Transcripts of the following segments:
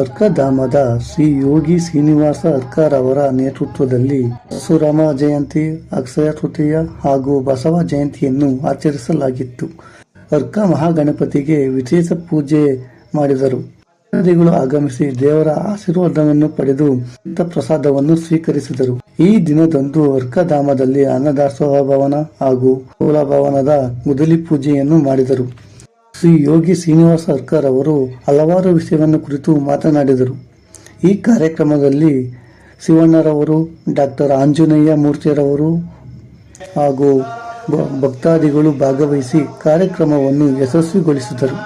ಅರ್ಕಧಾಮದ ಶ್ರೀ ಯೋಗಿ ಶ್ರೀನಿವಾಸ ಅರ್ಕರವರ ನೇತೃತ್ವದಲ್ಲಿ ಪರಶುರಾಮ ಜಯಂತಿ, ಅಕ್ಷಯ ತೃತೀಯ ಹಾಗೂ ಬಸವ ಜಯಂತಿಯನ್ನು ಆಚರಿಸಲಾಗಿತ್ತು. ಅರ್ಕ ಮಹಾಗಣಪತಿಗೆ ವಿಶೇಷ ಪೂಜೆ ಮಾಡಿದರು. ಭಕ್ತಾದಿಗಳು ಆಗಮಿಸಿ ದೇವರ ಆಶೀರ್ವಾದವನ್ನು ಪಡೆದು ಪ್ರಸಾದವನ್ನು ಸ್ವೀಕರಿಸಿದರು. ಈ ದಿನದಂದು ಅರ್ಕಧಾಮದಲ್ಲಿ ಅನ್ನದಾಸೋಹ ಭವನ ಹಾಗೂ ಮೂಲ ಭವನದ ಗುದ್ದಲಿ ಪೂಜೆಯನ್ನು ಮಾಡಿದರು. ಶ್ರೀ ಯೋಗಿ ಶ್ರೀನಿವಾಸ ಅರ್ಕರ್ ಅವರು ಹಲವಾರು ವಿಷಯವನ್ನು ಕುರಿತು ಮಾತನಾಡಿದರು. ಈ ಕಾರ್ಯಕ್ರಮದಲ್ಲಿ ಶಿವಣ್ಣರವರು, ಡಾಕ್ಟರ್ ಆಂಜನೇಯ ಮೂರ್ತಿರವರು ಹಾಗೂ ಭಕ್ತಾದಿಗಳು ಭಾಗವಹಿಸಿ ಕಾರ್ಯಕ್ರಮವನ್ನು ಯಶಸ್ವಿಗೊಳಿಸಿದರು.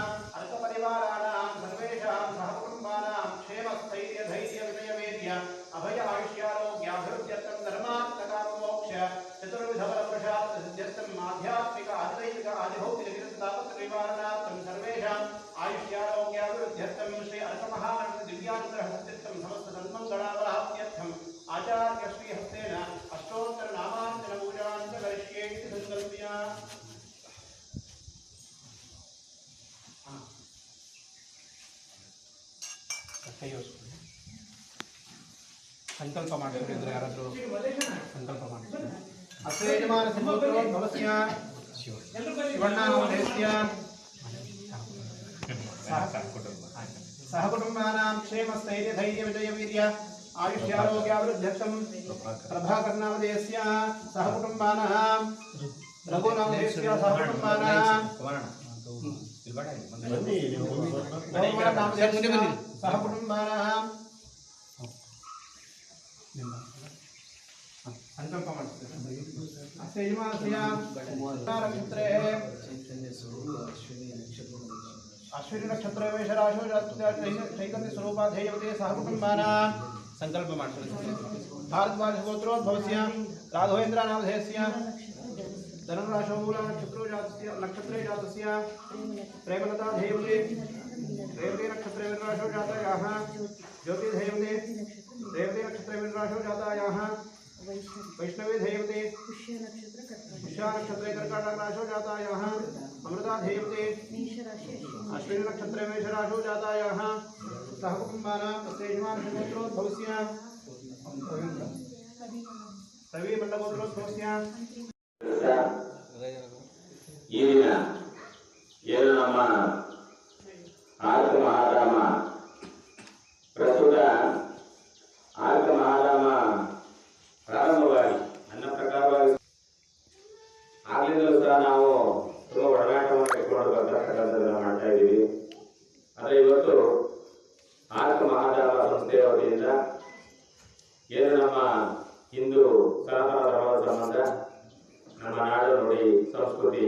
आचार्य श्री हस्तेन अष्टोत्तर नामांतर पूजांच करिष्ये इति संकल्प्य संकल्प ಮಾಡಿದ್ರೆ ಯಾರಾದರೂ ಸಂಕಲ್ಪ ಮಾಡಿ ಅಶ್ರೇಯಮಾನ ಸಮುದ್ರೋ ಭವಸ್ಯ ಶಿವಣ್ಣಾಮದೇಸ್ಯ सहकुटुंबानां क्षेमस्थैर्य धैर्य विजय वीर्य आयुष्यारोग्यावृद्ध्यर्थं प्रभाकरनामधेयस्य सहकुटुंबानां रघुनामधेयस्य सहकुटुंबानां सहकुटुंबानां संकल्प नक्षत्रे अश्विनी नक्षत्र वेशराशो चैतन्य स्वरूपाधेयवते सहकुटुंबानां संकल्प भारद्वाज गोत्रोद्भवस्य राघवेन्द्र नामधेयस्य धनुराशो मूल नक्षत्रे जातस्य प्रेमलता धेयवते रेवती नक्षत्रे विराशो जातायाः ज्योति धेयवते रेवती नक्षत्रे विराशो जातायाः वैष्णवी धेयवते पुष्य नक्षत्रे कर्कटराशो जातायाः अमृता धेयवते अश्विनी नक्षत्रे मेषराशो जातायाः सहकुटुंबानां तस्यैजमानगोत्रोद्भवस्य रवि मंडलगोत्रोद्भवस्य ಈ ದಿನ ಏನು ನಮ್ಮ ಆರ್ಕ ಮಹಾರಾಮ ಪ್ರಸ್ತುತ ಆರ್ಕ ಮಹಾರಾಮ ಪ್ರಾರಂಭವಾಗಿ ನನ್ನ ಪ್ರಕಾರವಾಗಿ ಆಗ್ಲಿಂದಲೂ ಸಹ ನಾವು ತುಂಬ ಒಡನಾಟವನ್ನು ಇಟ್ಕೊಂಡು ಬರ್ತಕ್ಕಂಥದ್ದನ್ನು ಮಾಡ್ತಾ ಇದ್ದೀವಿ. ಆದರೆ ಇವತ್ತು ಆರ್ಕ ಮಹಾರಾಮ ಸಂಸ್ಥೆಯ ವತಿಯಿಂದ ಏನು ನಮ್ಮ ಹಿಂದೂ ಸನಾತನ ಧರ್ಮದ ಸಂಬಂಧ, ನಮ್ಮ ನಾಡು ನುಡಿ ಸಂಸ್ಕೃತಿ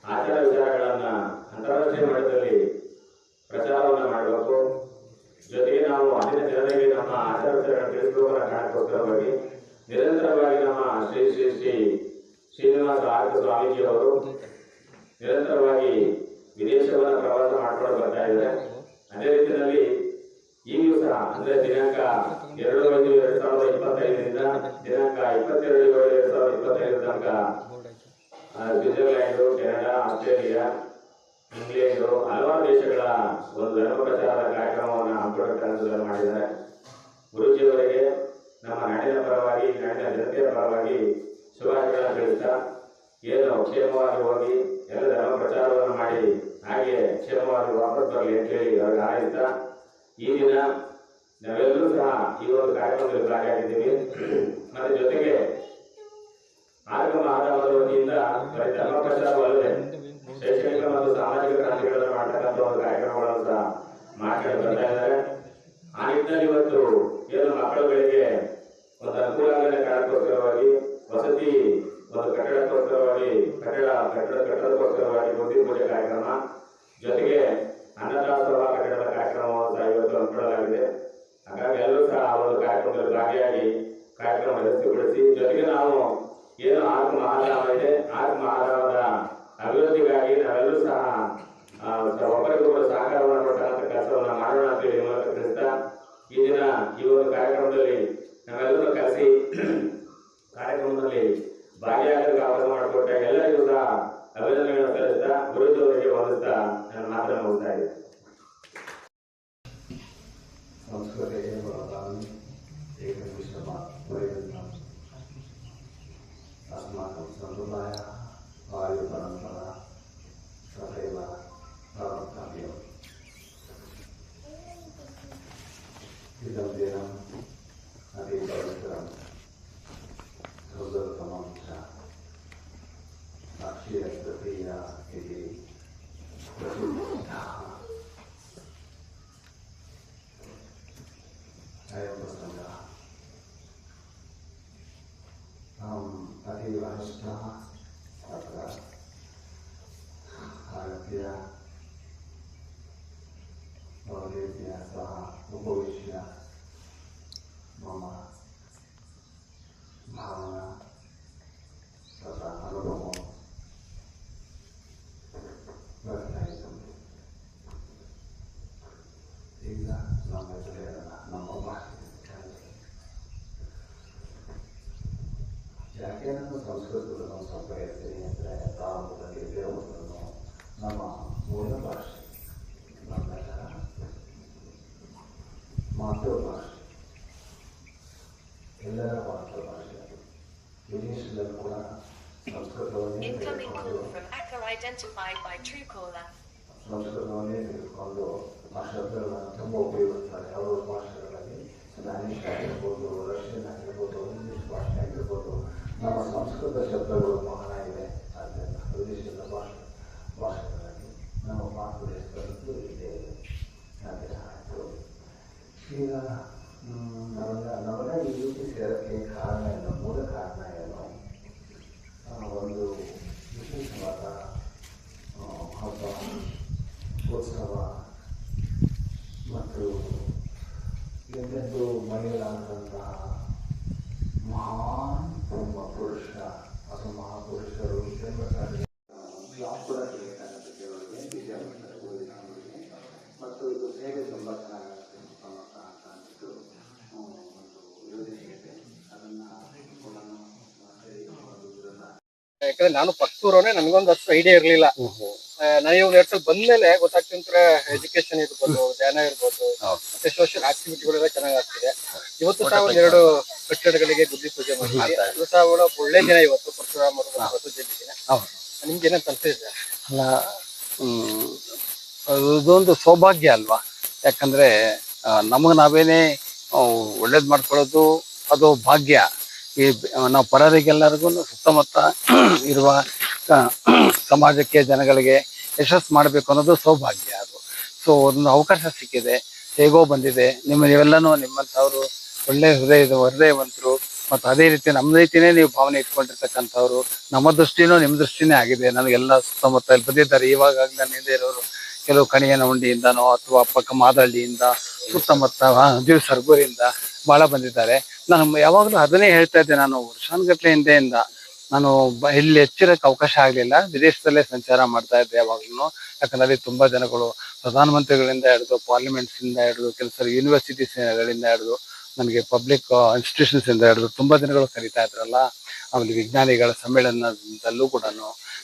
ಆಚಾರ ವಿಚಾರಗಳನ್ನು ಅಂತಾರಾಷ್ಟ್ರೀಯ ಮಟ್ಟದಲ್ಲಿ ಪ್ರಚಾರವನ್ನು ಮಾಡಬೇಕು. ಜೊತೆಗೆ ನಾವು ಅಂದಿನ ಜನರಿಗೆ ನಮ್ಮ ಆಚಾರ ವಿಚಾರಗಳನ್ನು ತಿಳಿಸಬೇಕು ಅನ್ನೋ ಕಾರಣಕ್ಕೋಸ್ಕರವಾಗಿ ನಿರಂತರವಾಗಿ ನಮ್ಮ ಶ್ರೀ ಶ್ರೀ ಶ್ರೀ ಶ್ರೀನಿವಾಸ ಆರ್ಕ ಸ್ವಾಮೀಜಿಯವರು ನಿರಂತರವಾಗಿ ವಿದೇಶವನ್ನು ಪ್ರವಾಸ ಮಾಡಿಕೊಂಡು ಬರ್ತಾ ಇದ್ದಾರೆ. ಅದೇ ರೀತಿಯಲ್ಲಿ ಈಗಲೂ ಸಹ ಅಂದರೆ ದಿನಾಂಕ 2/5/2025ರಿಂದ ದಿನಾಂಕ 22/7/2025 ತನಕ ಸ್ವಿಟ್ಜರ್ಲ್ಯಾಂಡು, ಕೆನಡಾ, ಆಸ್ಟ್ರೇಲಿಯಾ, ಇಂಗ್ಲೆಂಡು ಹಲವಾರು ದೇಶಗಳ ಒಂದು ಧರ್ಮ ಪ್ರಚಾರದ ಕಾರ್ಯಕ್ರಮವನ್ನು ಹಮ್ಮಿಕೊಳ್ಳತಕ್ಕಂಥದ್ದನ್ನು ಮಾಡಿದ್ದಾರೆ. ಗುರುಜಿಯವರಿಗೆ ನಮ್ಮ ನಾಡಿನ ಪರವಾಗಿ, ನಾಡಿನ ಜನತೆಯ ಪರವಾಗಿ ಶುಭಾಶಯಗಳನ್ನು ತಿಳಿಸ್ತಾ, ಏನು ಕ್ಷೇಮವಾಗಿ ಹೋಗಿ ಎಲ್ಲ ಧರ್ಮ ಪ್ರಚಾರವನ್ನು ಮಾಡಿ ಹಾಗೆ ಕ್ಷೇಮವಾಗಿ ವಾಪಸ್ ಬರಲಿ ಅಂತ ಹೇಳಿ ಅವ್ರಿಗೆ ಹಾರೈಸ್ತಾ, ಈ ದಿನ ನಾವೆಲ್ಲರೂ ಸಹ ಈ ಒಂದು ಕಾರ್ಯಕ್ರಮದಲ್ಲಿ ಭಾಗಿಯಾಗಿದ್ದೀವಿ. ಮತ್ತೆ ಜೊತೆಗೆ ಆರ್ಕ ಮಹಾರಾಮರ ವತಿಯಿಂದ ಬರೀ ಧರ್ಮ ಪ್ರಚಾರವಲ್ಲದೆ ಶೈಕ್ಷಣಿಕ ಮತ್ತು ಸಾಮಾಜಿಕ ಕ್ರಾಂತಿಗಳನ್ನು ಮಾಡ್ತಕ್ಕಂಥ ಒಂದು ಕಾರ್ಯಕ್ರಮಗಳನ್ನು ಸಹ ಮಾಡ್ಕೊಂಡು ಬರ್ತಾ ಇದ್ದಾರೆ. ಆ ನಿಟ್ಟಿನಲ್ಲಿ ಇವತ್ತು ಏನು ಮಕ್ಕಳುಗಳಿಗೆ ಒಂದು ಅನುಕೂಲ ಆಗದ ಕಾರಣಕ್ಕೋಸ್ಕರವಾಗಿ ವಸತಿ ಒಂದು ಕಟ್ಟಡಕ್ಕೋಸ್ಕರವಾಗಿ ಕಟ್ಟಡಕ್ಕೋಸ್ಕರವಾಗಿ ಬುದ್ಧಿ ಪೂಜೆ ಕಾರ್ಯಕ್ರಮ, ಜೊತೆಗೆ ಅನ್ನದಾಸೋಹ ಕಟ್ಟಡದ ಕಾರ್ಯಕ್ರಮವನ್ನು ಸಹ ಇವತ್ತು ಹಮ್ಮಿಕೊಳ್ಳಲಾಗಿದೆ. ಹಾಗಾಗಿ ಎಲ್ಲರೂ ಸಹ ಆ ಒಂದು ಕಾರ್ಯಕ್ರಮದಲ್ಲಿ ಭಾಗಿಯಾಗಿ ಕಾರ್ಯಕ್ರಮ ಯಶಸ್ವಿಗೊಳಿಸಿ, ಜೊತೆಗೆ ನಾವು ಏನು ಆರ್ಕ ಮಹಾರಾಮ ಇದೆ, ಆರ್ಕ ಮಹಾರಾಮದ ಅಭಿವೃದ್ಧಿಗಾಗಿ ನಾವೆಲ್ಲರೂ ಸಹ ಒಬ್ಬರಿಗೊಬ್ಬರು ಸಹಕಾರವನ್ನು ಕೊಟ್ಟಂತ ಕೆಲಸವನ್ನು ಮಾಡೋಣ ಅಂತ ಹೇಳಿ ಮೂಲಕ ತಿಳಿಸ್ತಾ, ಈ ದಿನ ಈ ಒಂದು ಕಾರ್ಯಕ್ರಮದಲ್ಲಿ ನಾವೆಲ್ಲರೂ ಕರೆಸಿ ಕಾರ್ಯಕ್ರಮದಲ್ಲಿ ಭಾಗಿಯಾಗಲಿಕ್ಕೆ ಅವಕಾಶ ಮಾಡಿಕೊಟ್ಟ ಎಲ್ಲರಿಗೂ ಸಹ ಅಭಿನಂದನೆಗಳನ್ನು ಸಲ್ಲಿಸ್ತಾ, ಗುರುಜಿಯವರಿಗೆ ವಂದಿಸ್ತಾ ನನ್ನ ಮಾತನ್ನು ಮುಗಿಸ್ತಾ ಇದ್ದೇನೆ. ಯಾಕೆಂದ್ರೆ ಸಂಸ್ಕೃತದ ನಾವು ಸ್ವಲ್ಪ ಹೇಳ್ತೀನಿ ಅಂದರೆ ಪ್ರಾರಂಭದಲ್ಲಿ ದೇವರನ್ನು ನಮ್ಮ ಮೂಲ ಭಾಷೆ, ನಮ್ಮೆಲ್ಲರ ಮಾತೃಭಾಷೆ, ಎಲ್ಲರ ಮಾತೃಭಾಷೆ. ಅದು ವಿದೇಶದಲ್ಲಿ ಕೂಡ ಸಂಸ್ಕೃತವನ್ನೇ ತೆಗೆದುಕೊಂಡು ಆ ಶಬ್ದಗಳನ್ನು ತುಂಬ ಉಪಯೋಗಿಸ್ತಾರೆ. ಯಾವುದೋ ಭಾಷೆಗಳಲ್ಲಿ ಸ್ಪ್ಯಾನಿಷ್ ಆಗಿರ್ಬೋದು, ರಷ್ಯನ್ ಆಗಿರ್ಬೋದು, ಇಂಗ್ಲೀಷ್ ಭಾಷೆ ಆಗಿರ್ಬೋದು. ನಮ್ಮ ಸಂಸ್ಕೃತ ಶಬ್ದಗಳು ಬಹಳ ಇವೆ. ಆದ್ದರಿಂದ ವಿದೇಶದ ಭಾಷೆಗಳಲ್ಲಿ ನಮ್ಮ ಮಾತೃದೇಶದಲ್ಲೂ ಇದೆ. ಅದೇ ಆಯಿತು. ಈಗ ನಮಗೆ ಈ ರೀತಿ ಸೇರೋಕ್ಕೆ ಕಾರಣ ಏನು, ಮೂಲ ಕಾರಣ ಏನು? ಒಂದು ವಿಶೇಷವಾದ ಹಬ್ಬ, ಉತ್ಸವ ಮತ್ತು ಎಂದೆಂದು ಮರೆಯಲಾಗದಂತಹ ಮಹಾನ್ ಪುರುಷ ಅಥವಾ ಮಹಾಪುರುಷರು ಜನ್ಮದಲ್ಲಿ ನಾವು ಕೂಡ ತಿಳಿಯಬೇಕಾಗುತ್ತೆ ಕೆಲವರಿಗೆ, ವಿಜಯ ಓದಿದವರಿಗೆ. ಮತ್ತು ಇದು ಹೇಗೆ ತುಂಬ ಚೆನ್ನಾಗುತ್ತೆ ಅಂತ ಅಂದ್ಬಿಟ್ಟು ಒಂದು ಯೋಜನೆ ಇದೆ. ಅದನ್ನು ಕೂಡ ಯಾಕಂದ್ರೆ ನಾನು ಪಕ್ಕೂರವನೇ, ನನಗೊಂದು ಅಷ್ಟು ಐಡಿಯಾ ಇರ್ಲಿಲ್ಲ. ನಾನು ಇವಾಗ 2 ಸಲ ಬಂದ್ಮೇಲೆ ಗೊತ್ತಾಗ್ತಿಂತರ ಎಜುಕೇಶನ್ ಇರ್ಬೋದು, ಧ್ಯಾನ ಇರ್ಬೋದು, ಮತ್ತೆ ಸೋಷಿಯಲ್ ಆಕ್ಟಿವಿಟಿಗಳೆಲ್ಲ ಚೆನ್ನಾಗಿ ಆಗ್ತಿದೆ. ಇವತ್ತು ಸಹ 2 ಕಟ್ಟಡಗಳಿಗೆ ಗುದ್ದಿ ಪೂಜೆ ಮಾಡಿ, ಅದು ಸಹ ಒಳ್ಳೆ ದಿನ ಇವತ್ತು, ಪರಶುರಾಮರು ಜಯಂತಿ ದಿನ. ನಿಮ್ಗೆ ಏನಂತ ಅನ್ಸಿದೆ? ಅಲ್ಲ, ಇದೊಂದು ಸೌಭಾಗ್ಯ ಅಲ್ವಾ? ಯಾಕಂದ್ರೆ ನಮಗೆ ನಾವೇನೇ ಒಳ್ಳೇದು ಮಾಡ್ಕೊಳ್ಳೋದು ಅದು ಭಾಗ್ಯ. ಈ ನಾವು ಪರರಿಗೆಲ್ಲರಿಗೂ ಸುತ್ತಮುತ್ತ ಇರುವ ಸಮಾಜಕ್ಕೆ, ಜನಗಳಿಗೆ ಯಶಸ್ಸು ಮಾಡಬೇಕು ಅನ್ನೋದು ಸೌಭಾಗ್ಯ. ಅದು ಸೊ ಒಂದು ಅವಕಾಶ ಸಿಕ್ಕಿದೆ, ಹೇಗೋ ಬಂದಿದೆ. ನೀವೆಲ್ಲನೂ ನಿಮ್ಮಂಥವ್ರು ಒಳ್ಳೆ ಹೃದಯವಂತರು, ಮತ್ತು ಅದೇ ರೀತಿ ನಮ್ಮ ರೀತಿನೇ ನೀವು ಭಾವನೆ ಇಟ್ಕೊಂಡಿರ್ತಕ್ಕಂಥವ್ರು. ನಮ್ಮ ದೃಷ್ಟಿನೂ ನಿಮ್ಮ ದೃಷ್ಟಿನೇ ಆಗಿದೆ. ನನಗೆಲ್ಲ ಸುತ್ತಮುತ್ತ ಇಲ್ಲಿ ಬಂದಿದ್ದಾರೆ. ಇವಾಗಲೇ ನನ್ನ ಹಿಂದೆ ಇರೋರು ಕೆಲವು ಕಣಿಯನ ಉಂಡಿಯಿಂದನೋ ಅಥವಾ ಪಕ್ಕ ಮಾದಳ್ಳಿಯಿಂದ, ಸುತ್ತಮುತ್ತ ಸರ್ಗೂರಿಂದ ಭಾಳ ಬಂದಿದ್ದಾರೆ. ನಾನು ಯಾವಾಗಲೂ ಅದನ್ನೇ ಹೇಳ್ತಾ ಇದ್ದೆ. ನಾನು ವರ್ಷಾನುಗಟ್ಟಲೆ ಹಿಂದೆಯಿಂದ ನಾನು ಇಲ್ಲಿ ಹೆಚ್ಚಿರಕ್ಕೆ ಅವಕಾಶ ಆಗಲಿಲ್ಲ. ವಿದೇಶದಲ್ಲೇ ಸಂಚಾರ ಮಾಡ್ತಾ ಇದ್ದೆ ಯಾವಾಗ್ಲೂ. ಯಾಕಂದ್ರೆ ಅಲ್ಲಿ ತುಂಬಾ ಜನಗಳು ಪ್ರಧಾನಮಂತ್ರಿಗಳಿಂದ ಹಿಡಿದು, ಪಾರ್ಲಿಮೆಂಟ್ಸಿಂದ ಹಿಡಿದು, ಕೆಲಸ ಯೂನಿವರ್ಸಿಟೀಸ್ಗಳಿಂದ ಹಿಡಿದು, ನನಗೆ ಪಬ್ಲಿಕ್ ಇನ್ಸ್ಟಿಟ್ಯೂಷನ್ಸ್ ಇಂದ ಹಿಡಿದು ತುಂಬಾ ದಿನಗಳು ಕರೀತಾ ಇದ್ರಲ್ಲ. ಆಮೇಲೆ ವಿಜ್ಞಾನಿಗಳ ಸಮ್ಮೇಳನದಲ್ಲೂ ಕೂಡ.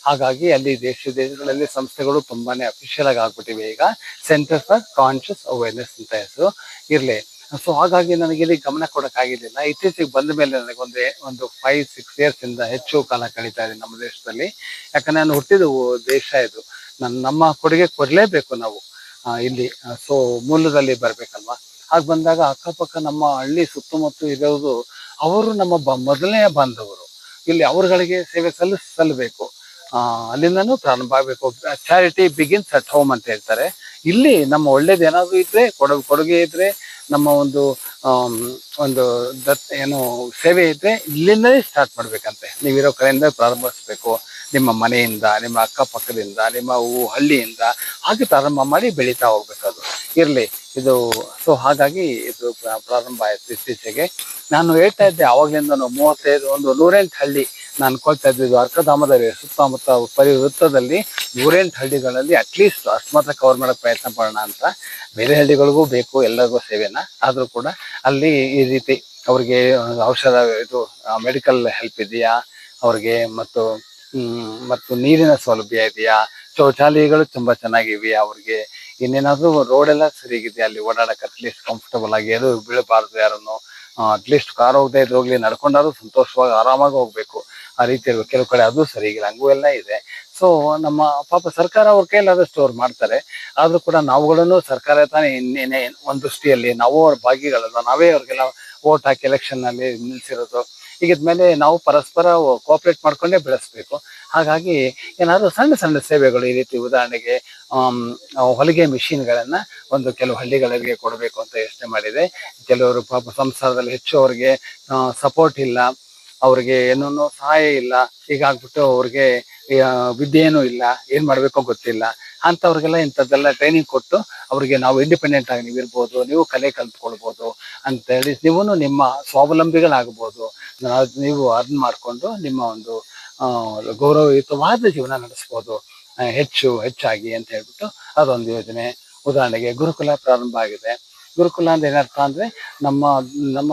ಹಾಗಾಗಿ ಅಲ್ಲಿ ದೇಶಗಳಲ್ಲಿ ಸಂಸ್ಥೆಗಳು ತುಂಬಾನೇ ಅಫಿಷಿಯಲ್ ಆಗಿ ಆಗ್ಬಿಟ್ಟಿವೆ ಈಗ. ಸೆಂಟರ್ ಫಾರ್ ಕಾನ್ಶಿಯಸ್ ಅವೇರ್ನೆಸ್ ಅಂತ ಹೆಸರು ಇರ್ಲಿ. ಸೊ ಹಾಗಾಗಿ ನನಗೆ ಇಲ್ಲಿ ಗಮನ ಕೊಡಕ್ಕಾಗಿರ್ಲಿಲ್ಲ. ಇತ್ತೀಚೆಗೆ ಬಂದ ಮೇಲೆ ನನಗೆ ಒಂದು 5-6 years ಇಂದ ಹೆಚ್ಚು ಕಾಲ ಕಳೀತಾ ಇದೆ ನಮ್ಮ ದೇಶದಲ್ಲಿ. ಯಾಕಂದ್ರೆ ನಾನು ಹುಟ್ಟಿದ ದೇಶ ಇದು. ನಮ್ಮ ಕೊಡುಗೆ ಕೊಡ್ಲೇಬೇಕು ನಾವು ಇಲ್ಲಿ. ಸೊ ಮೂಲದಲ್ಲಿ ಬರ್ಬೇಕಲ್ವಾ? ಹಾಗೆ ಬಂದಾಗ ಅಕ್ಕಪಕ್ಕ ನಮ್ಮ ಹಳ್ಳಿ ಸುತ್ತಮುತ್ತ ಇರೋದು ಅವರು ನಮ್ಮ ಮೊದಲನೆಯ ಬಾಂಧವರು. ಇಲ್ಲಿ ಅವರುಗಳಿಗೆ ಸೇವೆ ಸಲ್ಲಬೇಕು. ಅಲ್ಲಿಂದನೂ ಪ್ರಾರಂಭ ಆಗಬೇಕು. ಚಾರಿಟಿ ಬಿಗಿನ್ಸ್ ಅಟ್ ಹೋಮ್ ಅಂತ ಹೇಳ್ತಾರೆ. ಇಲ್ಲಿ ನಮ್ಮ ಒಳ್ಳೇದು ಏನಾದ್ರು ಇದ್ರೆ, ಕೊಡುಗೆ ಇದ್ರೆ, ನಮ್ಮ ಒಂದು ಏನು ಸೇವೆ ಇದ್ರೆ ಇಲ್ಲಿಂದಲೇ ಸ್ಟಾರ್ಟ್ ಮಾಡ್ಬೇಕಂತೆ. ನೀವಿರೋ ಕಡೆಯಿಂದ ಪ್ರಾರಂಭಿಸ್ಬೇಕು. ನಿಮ್ಮ ಮನೆಯಿಂದ, ನಿಮ್ಮ ಅಕ್ಕಪಕ್ಕದಿಂದ, ನಿಮ್ಮ ಹಳ್ಳಿಯಿಂದ ಹಾಗೆ ಪ್ರಾರಂಭ ಮಾಡಿ ಬೆಳೀತಾ ಹೋಗ್ಬೇಕದು ಇರ್ಲಿ ಇದು. ಸೊ ಹಾಗಾಗಿ ಇದು ಪ್ರಾರಂಭ ಆಯ್ತು ಇತ್ತೀಚೆಗೆ. ನಾನು ಹೇಳ್ತಾ ಇದ್ದೆ ಆವಾಗ್ಲಿಂದ 35 108 ಹಳ್ಳಿ ನಾನು ಅನ್ಕೊಳ್ತಾ ಇದ್ದಿದ್ದು. ಅರ್ಕಧಾಮದಲ್ಲಿ ಸುತ್ತಮುತ್ತ ವೃತ್ತದಲ್ಲಿ 108 ಹಳ್ಳಿಗಳಲ್ಲಿ ಅಟ್ಲೀಸ್ಟ್ ಅಷ್ಟು ಮಾತ್ರ ಕವರ್ ಮಾಡಕ್ ಪ್ರಯತ್ನ ಪಡೋಣ ಅಂತ. ಬೇರೆ ಹಳ್ಳಿಗಳಿಗೂ ಬೇಕು ಎಲ್ಲರಿಗೂ ಸೇವೆನ, ಆದ್ರೂ ಕೂಡ ಅಲ್ಲಿ ಈ ರೀತಿ ಅವ್ರಿಗೆ ಔಷಧ, ಇದು ಮೆಡಿಕಲ್ ಹೆಲ್ಪ್ ಇದೆಯಾ ಅವ್ರಿಗೆ, ಮತ್ತು ನೀರಿನ ಸೌಲಭ್ಯ ಇದೆಯಾ, ಶೌಚಾಲಯಗಳು ತುಂಬಾ ಚೆನ್ನಾಗಿವೆಯಾ ಅವ್ರಿಗೆ, ಇನ್ನೇನಾದ್ರೂ ರೋಡ್ ಎಲ್ಲ ಸರಿಗಿದೆಯಾ ಅಲ್ಲಿ ಓಡಾಡಕ್ಕೆ ಅಟ್ಲೀಸ್ಟ್ ಕಂಫರ್ಟಬಲ್ ಆಗಿ, ಅದು ಬೀಳಬಾರ್ದು ಯಾರನ್ನು. ಅಟ್ಲೀಸ್ಟ್ ಕಾರ್ ಹೋಗದೆ ಹೋಗ್ಲಿ, ನಡ್ಕೊಂಡಾದ್ರು ಸಂತೋಷವಾಗಿ ಆರಾಮಾಗಿ ಹೋಗ್ಬೇಕು. ಆ ರೀತಿ ಇರ್ಬೇಕು. ಕೆಲವು ಕಡೆ ಅದು ಸರಿಗಿಲ್ಲ, ಹಂಗೂ ಎಲ್ಲ ಇದೆ. ಸೊ ನಮ್ಮ ಪಾಪ ಸರ್ಕಾರ ಅವ್ರ ಕೈಲಾದಷ್ಟು ಅವ್ರು ಮಾಡ್ತಾರೆ. ಆದ್ರೂ ಕೂಡ ನಾವುಗಳನ್ನು ಸರ್ಕಾರ ತಾನೇ ಇನ್ನೇನೆ ಒಂದು ದೃಷ್ಟಿಯಲ್ಲಿ ನಾವು ಅವ್ರ ಭಾಗಿಗಳಲ್ಲ. ನಾವೇ ಅವ್ರಿಗೆಲ್ಲ ವೋಟ್ ಹಾಕಿ ಎಲೆಕ್ಷನ್ ನಲ್ಲಿ ನಿಲ್ಸಿರೋದು. ಈಗಿದ್ಮೇಲೆ ನಾವು ಪರಸ್ಪರ ಕೋಆಪರೇಟ್ ಮಾಡ್ಕೊಂಡೇ ಬೆಳೆಸ್ಬೇಕು. ಹಾಗಾಗಿ ಏನಾದ್ರು ಸಣ್ಣ ಸಣ್ಣ ಸೇವೆಗಳು, ಈ ರೀತಿ ಉದಾಹರಣೆಗೆ ಹೊಲಿಗೆ ಮಿಷಿನ್ಗಳನ್ನ ಕೆಲವು ಹಳ್ಳಿಗಳಿಗೆ ಕೊಡಬೇಕು ಅಂತ ಯೋಚನೆ ಮಾಡಿದೆ. ಕೆಲವರು ಪಾಪ ಸಂಸಾರದಲ್ಲಿ ಹೆಚ್ಚು ಅವ್ರಿಗೆ ಸಪೋರ್ಟ್ ಇಲ್ಲ, ಅವ್ರಿಗೆ ಏನೂ ಸಹಾಯ ಇಲ್ಲ, ಹೀಗಾಗ್ಬಿಟ್ಟು ಅವ್ರಿಗೆ ವಿದ್ಯೆನೂ ಇಲ್ಲ, ಏನ್ ಮಾಡ್ಬೇಕೋ ಗೊತ್ತಿಲ್ಲ ಅಂತವ್ರಿಗೆಲ್ಲ ಇಂಥದ್ದೆಲ್ಲ ಟ್ರೈನಿಂಗ್ ಕೊಟ್ಟು ಅವ್ರಿಗೆ ನಾವು ಇಂಡಿಪೆಂಡೆಂಟ್ ಆಗಿ ನೀವು ಇರ್ಬೋದು, ನೀವು ಕಲೆ ಕಲ್ತ್ಕೊಳ್ಬೋದು ಅಂತ ಹೇಳಿ ನೀವು ನಿಮ್ಮ ಸ್ವಾವಲಂಬಿಗಳಾಗ್ಬೋದು, ನೀವು ಅರ್ನ್ ಮಾಡ್ಕೊಂಡು ನಿಮ್ಮ ಒಂದು ಗೌರವಯುತವಾದ ಜೀವನ ನಡೆಸ್ಬೋದು ಹೆಚ್ಚಾಗಿ ಅಂತ ಹೇಳ್ಬಿಟ್ಟು ಅದೊಂದು ಯೋಜನೆ. ಉದಾಹರಣೆಗೆ ಗುರುಕುಲ ಪ್ರಾರಂಭ ಆಗಿದೆ. ಗುರುಕುಲ ಅಂದ್ರೆ ಏನರ್ಥ ಅಂದ್ರೆ ನಮ್ಮ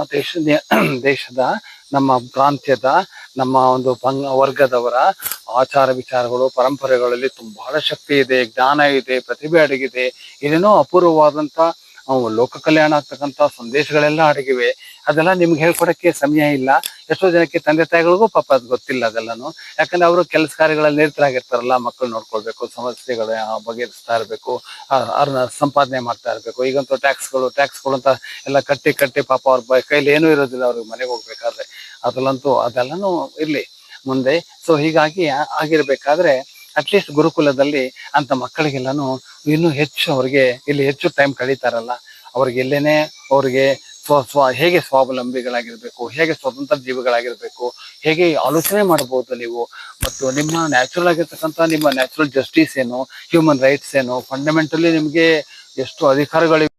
ದೇಶದ ನಮ್ಮ ಪ್ರಾಂತ್ಯದ ನಮ್ಮ ಒಂದು ವರ್ಗದವರ ಆಚಾರ ವಿಚಾರಗಳು ಪರಂಪರೆಗಳಲ್ಲಿ ಬಹಳ ಶಕ್ತಿ ಇದೆ, ಜ್ಞಾನ ಇದೆ, ಪ್ರತಿಭೆ ಅಡಗಿದೆ, ಏನೇನೋ ಅಪೂರ್ವವಾದಂತ ಲೋಕ ಕಲ್ಯಾಣ ಆಗ್ತಕ್ಕಂಥ ಸಂದೇಶಗಳೆಲ್ಲ ಅಡಗಿವೆ. ಅದೆಲ್ಲ ನಿಮ್ಗೆ ಹೇಳ್ಕೊಡಕ್ಕೆ ಸಮಯ ಇಲ್ಲ. ಎಷ್ಟೋ ಜನಕ್ಕೆ ತಂದೆ ತಾಯಿಗಳಿಗೂ ಪಾಪ ಅದು ಗೊತ್ತಿಲ್ಲ ಅದೆಲ್ಲಾನು. ಯಾಕಂದ್ರೆ ಅವರು ಕೆಲಸ ಕಾರ್ಯಗಳಲ್ಲಿ ನಿರತರಾಗಿರ್ತಾರಲ್ಲ, ಮಕ್ಕಳು ನೋಡ್ಕೊಳ್ಬೇಕು, ಸಮಸ್ಯೆಗಳ ಬಗೆಹರಿಸ್ತಾ ಇರ್ಬೇಕು, ಸಂಪಾದನೆ ಮಾಡ್ತಾ ಇರ್ಬೇಕು. ಈಗಂತೂ ಟ್ಯಾಕ್ಸ್ಗಳು ಅಂತ ಎಲ್ಲ ಕಟ್ಟಿ ಪಾಪ ಅವ್ರ ಕೈಲಿ ಏನೂ ಇರೋದಿಲ್ಲ ಅವ್ರಿಗೆ ಮನೆಗೆ ಹೋಗ್ಬೇಕಾದ್ರೆ. ಅದೆಲ್ಲನೂ ಇರ್ಲಿ ಮುಂದೆ. ಸೊ ಹೀಗಾಗಿ ಆಗಿರ್ಬೇಕಾದ್ರೆ ಅಟ್ಲೀಸ್ಟ್ ಗುರುಕುಲದಲ್ಲಿ ಅಂತ ಮಕ್ಕಳಿಗೆಲ್ಲಾನು ಇನ್ನೂ ಹೆಚ್ಚು ಅವ್ರಿಗೆ ಇಲ್ಲಿ ಹೆಚ್ಚು ಟೈಮ್ ಕಳೀತಾರಲ್ಲ, ಅವ್ರಿಗೆ ಎಲ್ಲೇನೆ ಅವ್ರಿಗೆ ಹೇಗೆ ಸ್ವಾವಲಂಬಿಗಳಾಗಿರ್ಬೇಕು, ಹೇಗೆ ಸ್ವತಂತ್ರ ಜೀವಿಗಳಾಗಿರ್ಬೇಕು, ಹೇಗೆ ಆಲೋಚನೆ ಮಾಡಬಹುದು ನೀವು, ಮತ್ತು ನಿಮ್ಮ ನ್ಯಾಚುರಲ್ ಆಗಿರ್ತಕ್ಕಂಥ ನಿಮ್ಮ ನ್ಯಾಚುರಲ್ ಜಸ್ಟಿಸ್ ಏನು, ಹ್ಯೂಮನ್ ರೈಟ್ಸ್ ಏನು, ಫಂಡಮೆಂಟಲಿ ನಿಮ್ಗೆ ಎಷ್ಟು ಅಧಿಕಾರಗಳಿವೆ